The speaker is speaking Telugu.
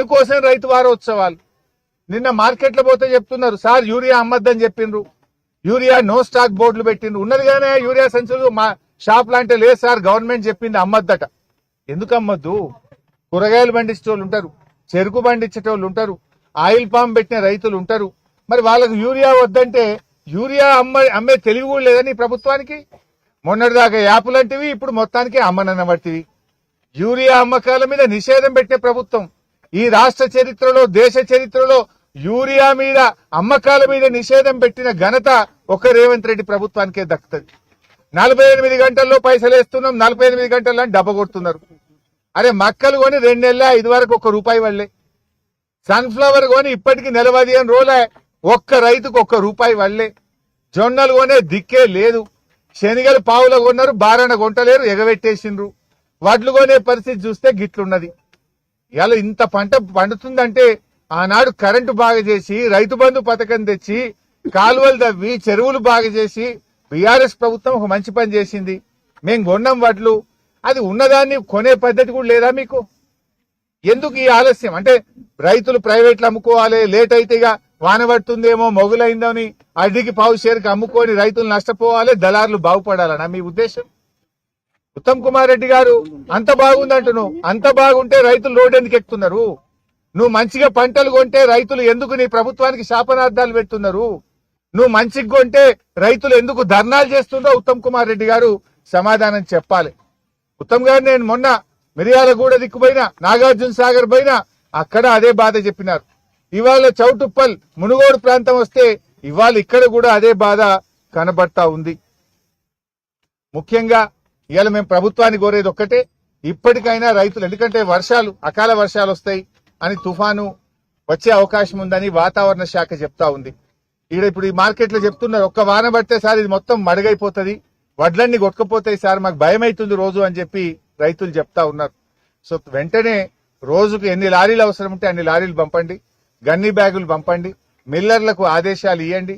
దేనికోసం రైతు వారోత్సవాలు? నిన్న మార్కెట్లో పోతే చెప్తున్నారు సార్ యూరియా అమ్మద్దని చెప్పిండ్రు, యూరియా నో స్టాక్ బోర్డులు పెట్టిండ్రు. ఉన్నదిగానే యూరియా సంచులు మా షాప్ లాంటి లేదు సార్, గవర్నమెంట్ చెప్పింది అమ్మద్దట. ఎందుకు అమ్మద్దు? కూరగాయలు పండించేటోళ్ళు ఉంటారు, చెరుకు పండించేటోళ్ళు ఉంటారు, ఆయిల్ పామ్ పెట్టిన రైతులు ఉంటారు. మరి వాళ్ళకు యూరియా వద్దంటే యూరియా అమ్మే తెలివి కూడా లేదని ప్రభుత్వానికి. మొన్నటిదాకా యాపులంటివి, ఇప్పుడు మొత్తానికి అమ్మనన్నబట్టివి. యూరియా అమ్మకాల మీద నిషేధం పెట్టే ప్రభుత్వం. ఈ రాష్ట్ర చరిత్రలో, దేశ చరిత్రలో యూరియా మీద అమ్మకాల మీద నిషేధం పెట్టిన ఘనత ఒక రేవంత్ రెడ్డి ప్రభుత్వానికే దక్కుతుంది. 48 గంటల్లో పైసలు వేస్తున్నాం, 48 గంటల్లో డబ్బ కొడుతున్నారు. అరే మక్కలు కొని 2 నెలల 5 వరకు ₹1 వల్లే. సన్ఫ్లవర్ కొని ఇప్పటికి 15 రోజులే, ఒక్క రైతుకు ₹1 వల్లే. జొన్నలు కొనే దిక్కే లేదు. శనిగలు పావుల కొన్నారు, బారణ కొంటలేరు, ఎగబెట్టేసిండ్రు. వడ్లు కొనే పరిస్థితి చూస్తే గిట్లున్నది. ఇలా ఇంత పంట పండుతుందంటే ఆనాడు కరెంటు బాగా చేసి, రైతు బంధు పథకం తెచ్చి, కాలువలు తవ్వి, చెరువులు బాగా చేసి బీఆర్ఎస్ ప్రభుత్వం ఒక మంచి పని చేసింది. మేం కొన్నాం వడ్లు, అది ఉన్నదాన్ని కొనే పద్ధతి కూడా లేదా మీకు? ఎందుకు ఈ ఆలస్యం? అంటే రైతులు ప్రైవేట్లు అమ్ముకోవాలి, లేట్ అయితే ఇక వాన పడుతుందేమో, మొగులైందని అడిగి పావు షేర్కి అమ్ముకొని రైతులు నష్టపోవాలి, దళారులు బాగుపడాలనా మీ ఉద్దేశం? ఉత్తమ్ కుమార్ రెడ్డి గారు అంత బాగుందంటున్నావు, అంత బాగుంటే రైతులు రోడ్డు ఎందుకు ఎక్కుతున్నారు? నువ్వు మంచిగా పంటలు కొంటే రైతులు ఎందుకు నీ ప్రభుత్వానికి శాపనార్థాలు పెడుతున్నారు? నువ్వు మంచిగా కొంటే రైతులు ఎందుకు ధర్నాలు చేస్తుండో ఉత్తమ్ కుమార్ రెడ్డి గారు సమాధానం చెప్పాలి. ఉత్తమ్ గారు నేను మొన్న మిర్యాలగూడ దిక్కుపోయినా, నాగార్జున సాగర్ పోయినా, అక్కడ అదే బాధ చెప్పినారు. ఇవాళ చౌటుప్పల్ మునుగోడు ప్రాంతం వస్తే ఇవాళ ఇక్కడ కూడా అదే బాధ కనబడతా ఉంది. ముఖ్యంగా ఇవాళ మేము ప్రభుత్వాన్ని కోరేది ఒక్కటే, ఇప్పటికైనా రైతులు, ఎందుకంటే వర్షాలు, అకాల వర్షాలు వస్తాయి అని, తుఫాను వచ్చే అవకాశం ఉందని వాతావరణ శాఖ చెప్తా ఉంది. ఇప్పుడు ఈ మార్కెట్లో చెప్తున్నారు ఒక్క వాన పడితే సార్ ఇది మొత్తం మడుగైపోతుంది, వడ్లన్నీ కొట్టుకుపోతాయి సార్, మాకు భయం అవుతుంది రోజు అని చెప్పి రైతులు చెప్తా ఉన్నారు. సో వెంటనే రోజుకు ఎన్ని లారీలు అవసరం ఉంటే అన్ని లారీలు పంపండి, గన్ని బ్యాగులు పంపండి, మిల్లర్లకు ఆదేశాలు ఇవ్వండి.